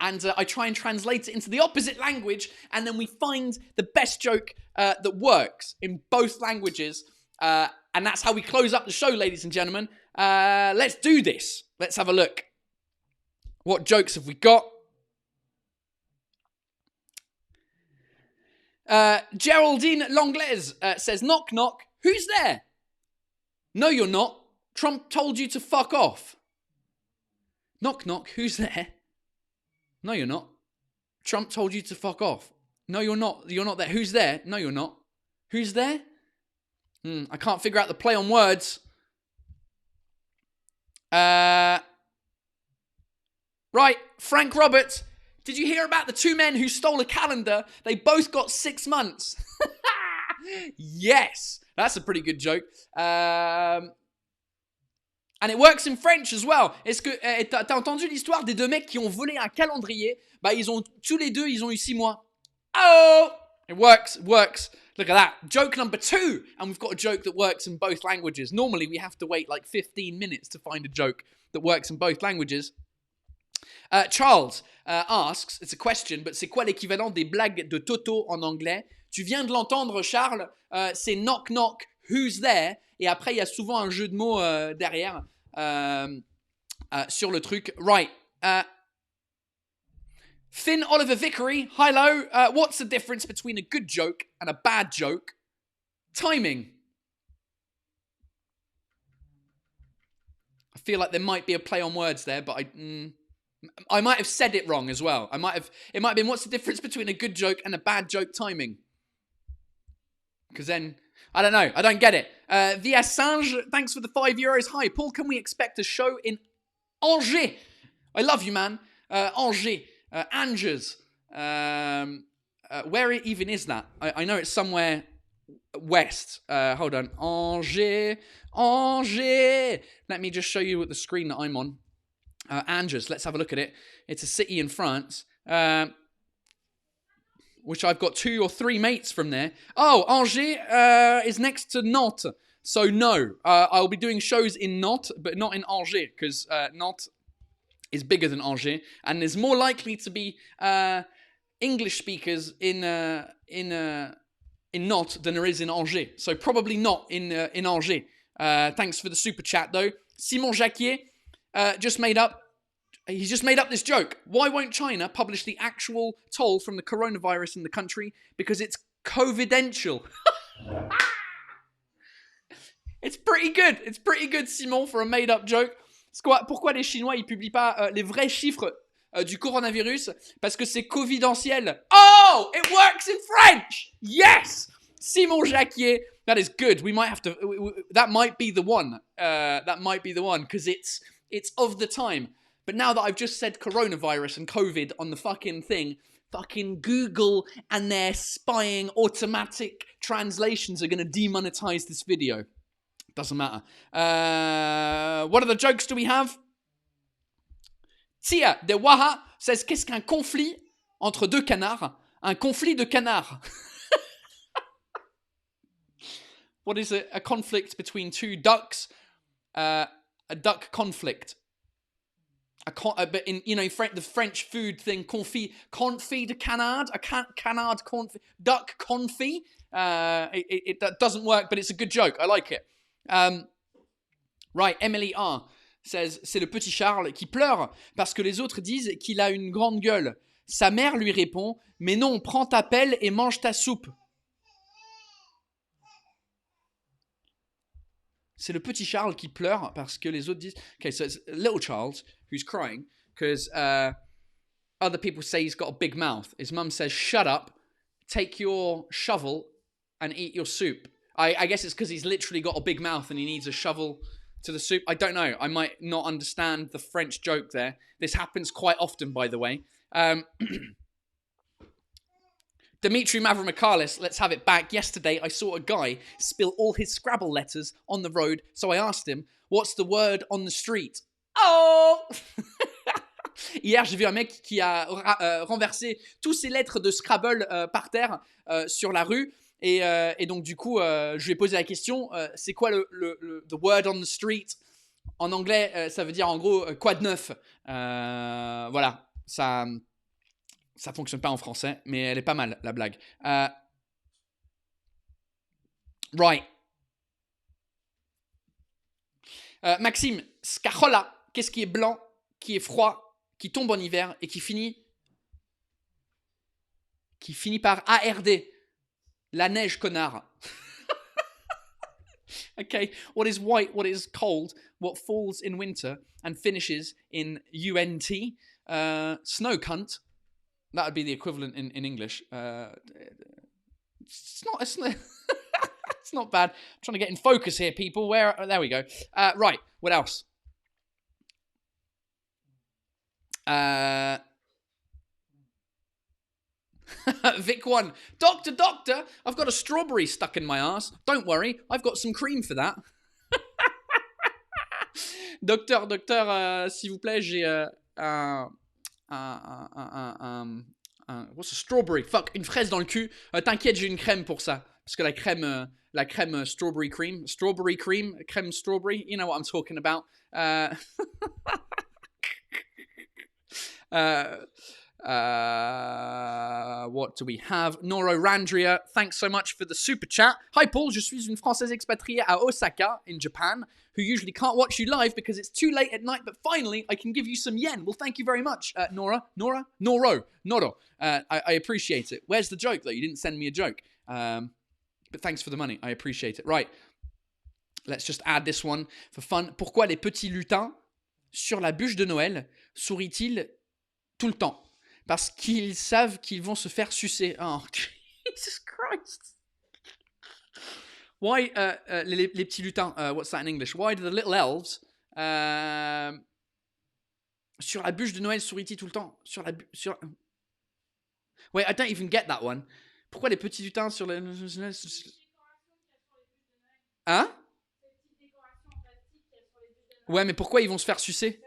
I try and translate it into the opposite language, and then we find the best joke that works in both languages. And that's how we close up the show, ladies and gentlemen. Let's do this. Let's have a look. What jokes have we got? Geraldine Langlaise says, knock, knock. Who's there? No, you're not. Trump told you to fuck off. Knock, knock. Who's there? No, you're not. Trump told you to fuck off. No, you're not. You're not there. Who's there? No, you're not. Who's there? I can't figure out the play on words. Right. Frank Roberts. Did you hear about the two men who stole a calendar? They both got 6 months. Yes. That's a pretty good joke. And it works in French as well. Est-ce que t'as entendu l'histoire des deux mecs qui ont volé un calendrier? Bah, tous les deux, ils ont eu 6 mois. Oh! It works. Look at that. Joke number 2. And we've got a joke that works in both languages. Normally, we have to wait like 15 minutes to find a joke that works in both languages. Charles asks, it's a question, but c'est quoi l'équivalent des blagues de Toto en anglais? Tu viens de l'entendre, Charles. C'est knock knock, who's there? Et après, il y a souvent un jeu de mots derrière sur le truc. Right. Finn Oliver Vickery, hello. What's the difference between a good joke and a bad joke? Timing. I feel like there might be a play on words there, but I might have said it wrong as well. It might have been, what's the difference between a good joke and a bad joke? Timing. Because then, I don't know. I don't get it. Via Sange, thanks for the €5. Hi, Paul, can we expect a show in Angers? I love you, man. Angers. Angers. Where even is that? I know it's somewhere west. Hold on. Angers. Let me just show you what the screen that I'm on. Angers. Let's have a look at it. It's a city in France. Which I've got 2 or 3 mates from there. Oh, Angers is next to Nantes. So no, I'll be doing shows in Nantes, but not in Angers, because Nantes is bigger than Angers, and there's more likely to be English speakers in Nantes than there is in Angers. So probably not in Angers. Thanks for the super chat, though. Simon Jacquier just made up this joke. Why won't China publish the actual toll from the coronavirus in the country? Because it's COVIDential. It's pretty good. It's pretty good, Simon, for a made-up joke. Pourquoi les Chinois, ils publient pas les vrais chiffres du coronavirus? Parce que c'est COVIDentiel. Oh! It works in French! Yes! Simon Jacquier. That is good. We might have to... that might be the one. That might be the one, because it's of the time. But now that I've just said coronavirus and COVID on the fucking thing, fucking Google and their spying automatic translations are going to demonetize this video. Doesn't matter. What other jokes do we have? Tia de Waha says, qu'est-ce qu'un conflit entre deux canards? Un conflit de canards. What is a conflict between two ducks? A duck conflict. But in the French food thing, confit de canard, canard confit, duck confit. That doesn't work, but it's a good joke. I like it. Right, Emily R says, c'est le petit Charles qui pleure parce que les autres disent qu'il a une grande gueule. Sa mère lui répond, mais non, prends ta pelle et mange ta soupe. C'est le petit Charles qui pleure parce que les autres disent... Okay, so it's little Charles who's crying because other people say he's got a big mouth. His mum says, shut up, take your shovel and eat your soup. I guess it's because he's literally got a big mouth and he needs a shovel to the soup. I don't know. I might not understand the French joke there. This happens quite often, by the way. Dimitri Mavromichalis, let's have it back. Yesterday, I saw a guy spill all his Scrabble letters on the road, so I asked him, what's the word on the street? Oh! Hier, j'ai vu un mec qui a renversé tous ses lettres de Scrabble par terre sur la rue. Et donc, du coup, je lui ai posé la question, c'est quoi the word on the street? En anglais, ça veut dire en gros quoi de neuf. Voilà, ça fonctionne pas en français, mais elle est pas mal, la blague. Right. Maxime, scarola, qu'est-ce qui est blanc, qui est froid, qui tombe en hiver et qui finit par ARD? La neige, connard. Okay, what is white, what is cold, what falls in winter and finishes in UNT? Snow cunt. That would be the equivalent in English. It's not it's not bad. I'm trying to get in focus here, people. There we go. Right, what else? Vic 1. Doctor, I've got a strawberry stuck in my ass. Don't worry, I've got some cream for that. Docteur, s'il vous plaît, j'ai what's a strawberry? Fuck, une fraise dans le cul. T'inquiète, j'ai une crème pour ça. Parce que la crème strawberry cream, crème strawberry, you know what I'm talking about. What do we have? Noro Randria, thanks so much for the super chat. Hi Paul, je suis une Française expatriée à Osaka, in Japan, who usually can't watch you live because it's too late at night, but finally I can give you some yen. Well, thank you very much, Noro. I appreciate it. Where's the joke, though? You didn't send me a joke. But thanks for the money. I appreciate it. Right. Let's just add this one for fun. Pourquoi les petits lutins sur la bûche de Noël sourient-ils tout le temps? Parce qu'ils savent qu'ils vont se faire sucer. Oh, Jesus Christ. Why, les petits lutins, what's that in English? Why do the little elves, sur la bûche de Noël, sourient-ils tout le temps? Wait, I don't even get that one. Pourquoi les petits lutins sur les... Hein? Ouais, mais pourquoi ils vont se faire sucer?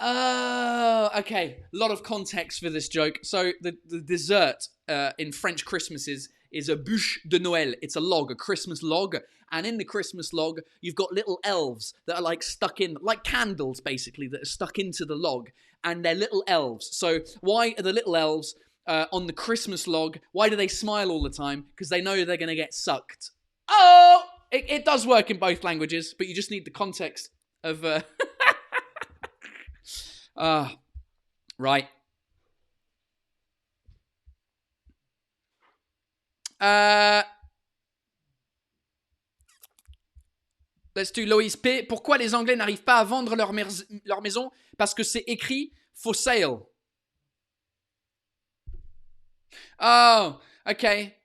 Oh, okay. A lot of context for this joke. So the dessert in French Christmases is a bûche de Noël. It's a log, a Christmas log. And in the Christmas log, you've got little elves that are like stuck in, like candles basically, that are stuck into the log. And they're little elves. So why are the little elves on the Christmas log? Why do they smile all the time? Because they know they're going to get sucked. Oh! It does work in both languages, but you just need the context of... right. Let's do Loïs P. Pourquoi les Anglais n'arrivent pas à vendre leur maison? Parce que c'est écrit for sale. Oh, okay.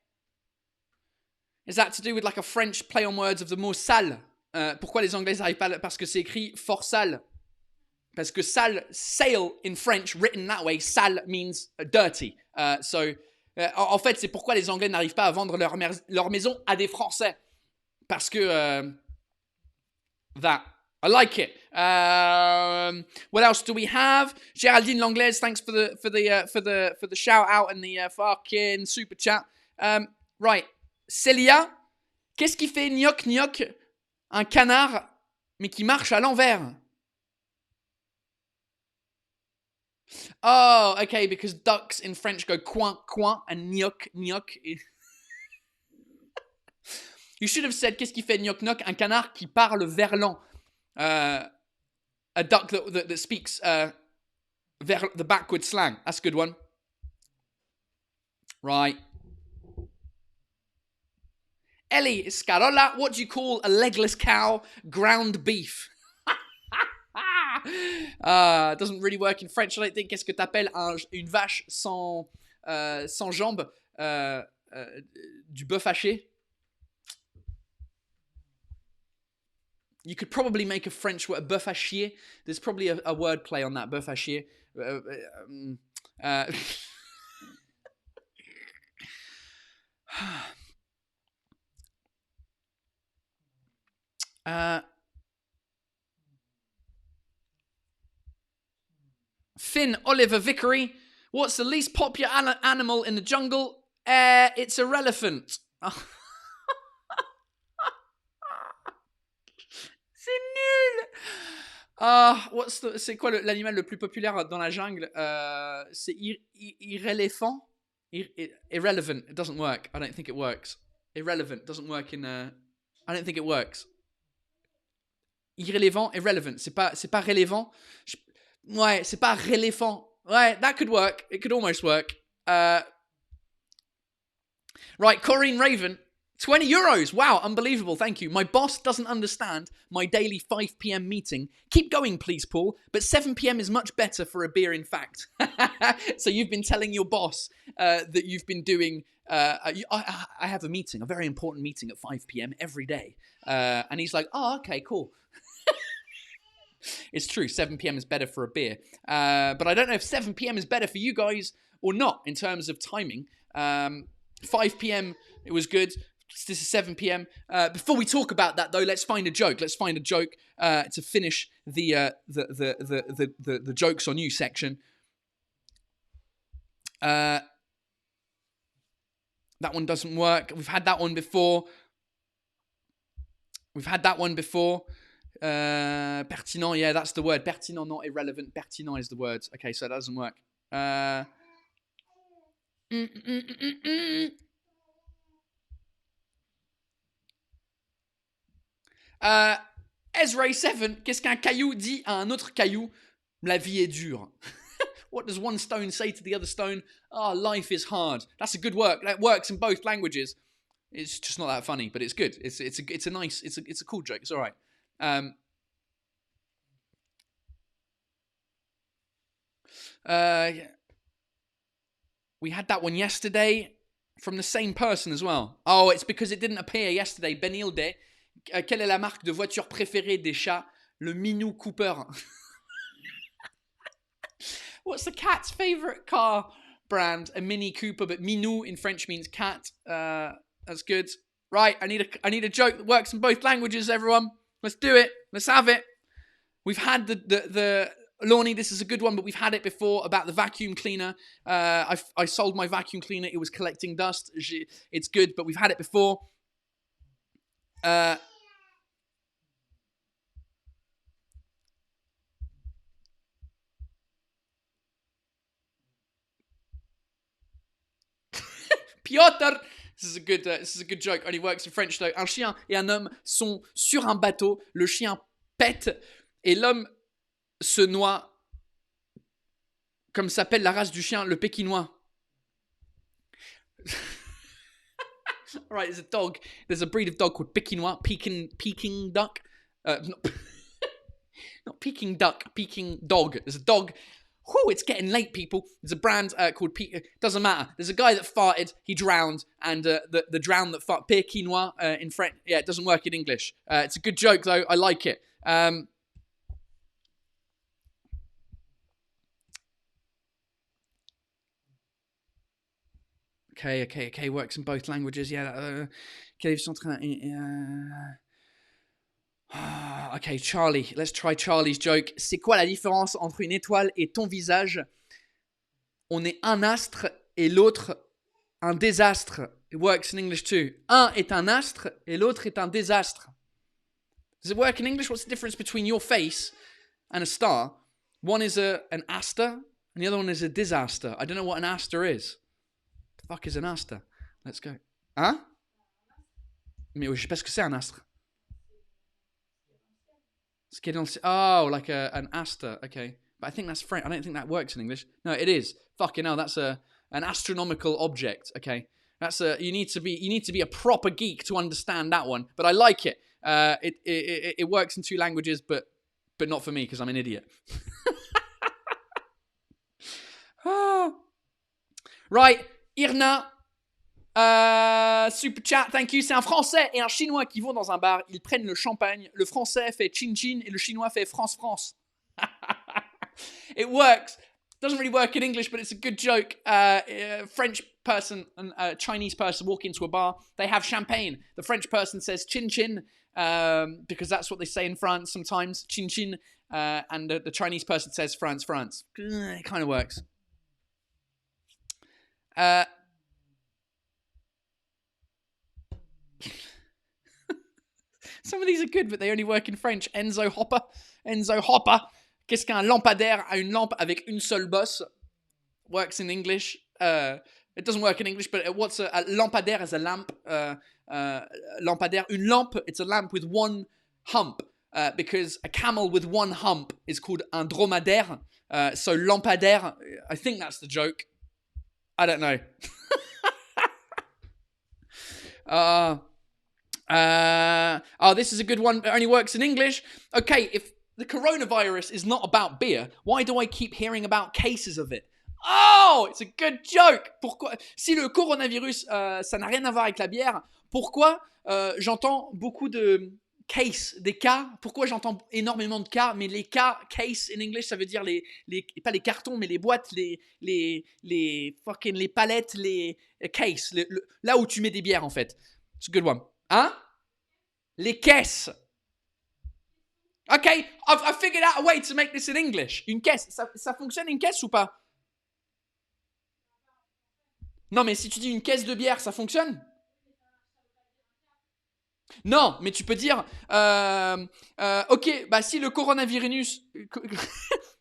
Is that to do with like a French play on words of the mot sale? Pourquoi les Anglais n'arrivent pas? Parce que c'est écrit for sale. Parce que sale in French, written that way, sale means dirty. En fait, c'est pourquoi les Anglais n'arrivent pas à vendre leur maison à des Français. Parce que... that. I like it. What else do we have? Géraldine Langlaise, thanks for the shout out and the fucking super chat. Right. Célia, qu'est-ce qui fait gnoc gnoc un canard mais qui marche à l'envers? Oh, okay, because ducks in French go coin, coin, and gnoc, gnoc. You should have said, qu'est-ce qui fait gnoc, gnoc? Un canard qui parle verlan. A duck that speaks the backward slang. That's a good one. Right. Ellie Scarola, what do you call a legless cow? Ground beef. It doesn't really work in French, I don't think. Qu'est-ce que t'appelles une vache sans jambes? Du bœuf haché? You could probably make a French word, bœuf haché. There's probably a word play on that, bœuf haché. Finn Oliver Vickery. What's the least popular animal in the jungle? It's a elephant. C'est nul. C'est quoi l'animal le plus populaire dans la jungle? C'est irrelevant. Irrelevant. It doesn't work. I don't think it works. Irrelevant doesn't work in. I don't think it works. Irrelevant, irrelevant. C'est pas relevant. Ouais, c'est pas relevant. Ouais, that could work. It could almost work. Right, Corinne Raven. 20 euros. Wow, unbelievable. Thank you. My boss doesn't understand my daily 5 p.m. meeting. Keep going, please, Paul. But 7 p.m. is much better for a beer, in fact. So you've been telling your boss that you've been doing... I have a meeting, a very important meeting at 5 p.m. every day. And he's like, oh, okay, cool. It's true, 7 p.m. is better for a beer. But I don't know if 7 p.m. is better for you guys or not in terms of timing. 5 p.m. it was good. This is 7 p.m. Before we talk about that, though, let's find a joke. Let's find a joke to finish the jokes on you section. That one doesn't work. We've had that one before. Pertinent, yeah, that's the word. Pertinent, not irrelevant. Pertinent is the word. Okay, so that doesn't work. Ezra7, qu'est-ce qu'un caillou dit à un autre caillou? La vie est dure. What does one stone say to the other stone? Oh, life is hard. That's a good work. That works in both languages. It's just not that funny, but it's good. It's a cool joke. It's all right. We had that one yesterday from the same person as well. Oh, it's because it didn't appear yesterday. Benilde. Quelle est la marque de voiture préférée des chats? Le Minou Cooper. What's the cat's favorite car brand? A Mini Cooper, but Minou in French means cat. That's good. Right, I need a joke that works in both languages, everyone. Let's do it. Let's have it. We've had the Lorne, this is a good one, but we've had it before about the vacuum cleaner. I sold my vacuum cleaner. It was collecting dust. It's good, but we've had it before. Piotr, this is a good joke. Only works in French though. Un chien et un homme sont sur un bateau. Le chien pète et l'homme se noie. Comme s'appelle la race du chien, le pékinois. All right, there's a dog. There's a breed of dog called Pekinois, Peking duck. Not Peking duck, Peking dog. There's a dog. Whew, it's getting late, people. There's a brand called doesn't matter. There's a guy that farted, he drowned, and the drown that farted, Pekinois in French. Yeah, it doesn't work in English. It's a good joke though. I like it. Okay. Works in both languages. Yeah. Okay, Charlie. Let's try Charlie's joke. C'est quoi la différence entre une étoile et ton visage? On est un astre et l'autre un désastre. It works in English too. Un est un astre et l'autre est un désastre. Does it work in English? What's the difference between your face and a star? One is an aster and the other one is a disaster. I don't know what an aster is. The fuck is an aster? Let's go. Hein? Mais je sais pas ce que c'est un astre. Oh, like an aster. Okay. But I think that's French. I don't think that works in English. No, it is. Fucking hell, that's an astronomical object. Okay. That's you need to be a proper geek to understand that one. But I like it. It works in two languages, but not for me because I'm an idiot. Right, Irna. Super chat, thank you. C'est un Français et un Chinois qui vont dans un bar. Ils prennent le champagne. Le Français fait chin chin et le Chinois fait France France. It works. Doesn't really work in English, but it's a good joke. French person and a Chinese person walk into a bar. They have champagne. The French person says chin chin because that's what they say in France sometimes, chin chin. And the Chinese person says France, France. It kind of works. Some of these are good, but they only work in French. Enzo Hopper. Qu'est-ce qu'un lampadaire à une lampe avec une seule bosse? Works in English. It doesn't work in English, but what's a lampadaire is a lamp. Lampadaire, une lampe, it's a lamp with one hump. Because a camel with one hump is called un dromadaire. So lampadaire, I think that's the joke. I don't know. This is a good one. It only works in English. Okay, if the coronavirus is not about beer, why do I keep hearing about cases of it? Oh, it's a good joke. Pourquoi? Si le coronavirus, ça n'a rien à voir avec la bière, pourquoi j'entends beaucoup de case, des cas? Pourquoi j'entends énormément de cas? Mais les cas, case in English, ça veut dire pas les cartons, mais les boîtes, les palettes, les case, là où tu mets des bières en fait. It's a good one. Hein? Les caisses. Okay, I've figured out a way to make this in English. Une caisse, ça fonctionne une caisse ou pas? Non, mais si tu dis une caisse de bière, ça fonctionne? Non, mais tu peux dire, ok, bah si le coronavirus,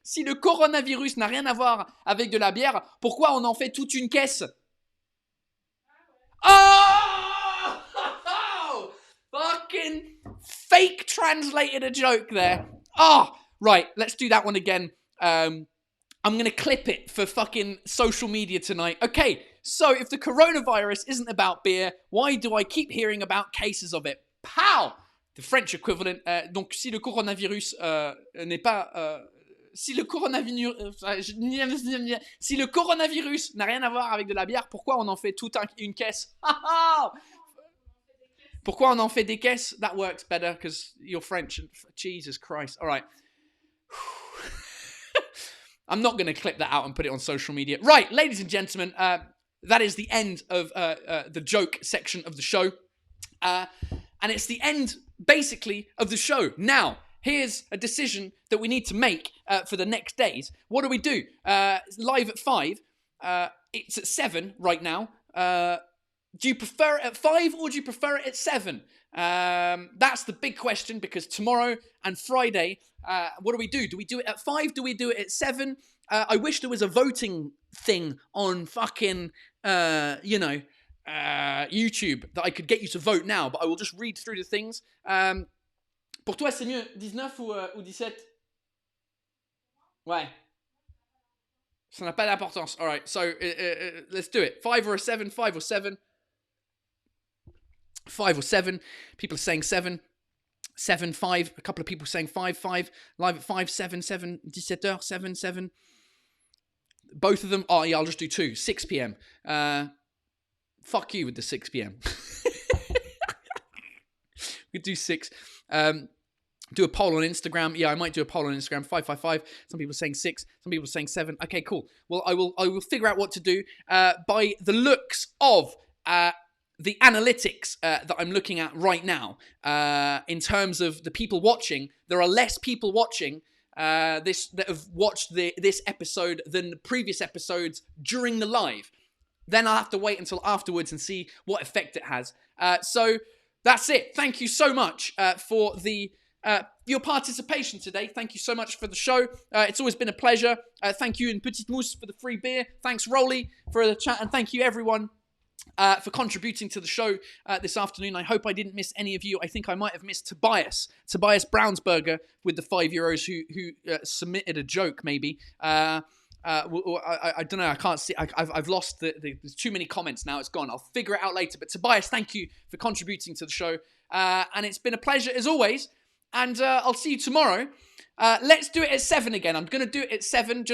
si le coronavirus n'a rien à voir avec de la bière, pourquoi on en fait toute une caisse? Oh! Fucking fake translated a joke there. Oh, right, let's do that one again. I'm going to clip it for fucking social media tonight. Okay, so if the coronavirus isn't about beer, why do I keep hearing about cases of it? Pow! The French equivalent. Donc, si le coronavirus n'est pas... si le coronavirus n'a rien à voir avec de la bière, pourquoi on en fait toute une caisse? Pourquoi on en fait des caisses? That works better because you're French. Jesus Christ. All right. I'm not going to clip that out and put it on social media. Right, ladies and gentlemen, that is the end of the joke section of the show. And it's the end, basically, of the show. Now, here's a decision that we need to make for the next days. What do we do? Live at 5. It's at 7 right now. Do you prefer it at 5 or do you prefer it at 7? That's the big question because tomorrow and Friday, what do we do? Do we do it at 5? Do we do it at 7? I wish there was a voting thing on fucking, YouTube that I could get you to vote now, but I will just read through the things. Pour toi, c'est mieux 19 ou 17? Ouais. Ça n'a pas d'importance. All right, so let's do it. 5 or a 7, 5 or 7. 5 or 7. People are saying 7. 7, 5. A couple of people saying 5, 5. Live at 5, 7, 7. 17h, 7, 7. Both of them. Oh, yeah, I'll just do 2. 6 p.m. Fuck you with the 6 p.m. We could do 6. Do a poll on Instagram. Yeah, I might do a poll on Instagram. 555. Some people are saying 6. Some people are saying 7. Okay, cool. Well, I will figure out what to do by the looks of the analytics that I'm looking at right now. In terms of the people watching, there are less people watching this that have watched this episode than the previous episodes during the live. Then I'll have to wait until afterwards and see what effect it has. So that's it. Thank you so much for your participation today. Thank you so much for the show. It's always been a pleasure. Thank you, and Petite Mousse, for the free beer. Thanks, Rolly, for the chat. And thank you, everyone, for contributing to the show this afternoon. I hope I didn't miss any of you. I think I might have missed Tobias Brownsberger with the €5 who submitted a joke, maybe. I don't know. I can't see. I've lost there's too many comments now. It's gone. I'll figure it out later. But Tobias, thank you for contributing to the show. And it's been a pleasure as always. And I'll see you tomorrow. Let's do it at 7 again. I'm going to do it at 7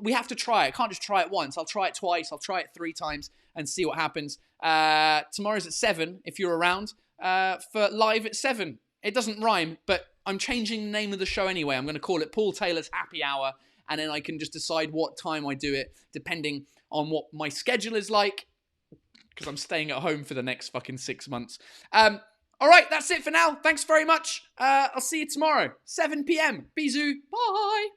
we have to try it. I can't just try it once. I'll try it twice. I'll try it 3 times and see what happens. Tomorrow's at 7 if you're around for live at 7. It doesn't rhyme, but I'm changing the name of the show anyway. I'm going to call it Paul Taylor's Happy Hour. and then I can just decide what time I do it depending on what my schedule is like, because I'm staying at home for the next fucking 6 months. All right, that's it for now. Thanks very much. I'll see you tomorrow, 7 p.m. Bisous. Bye.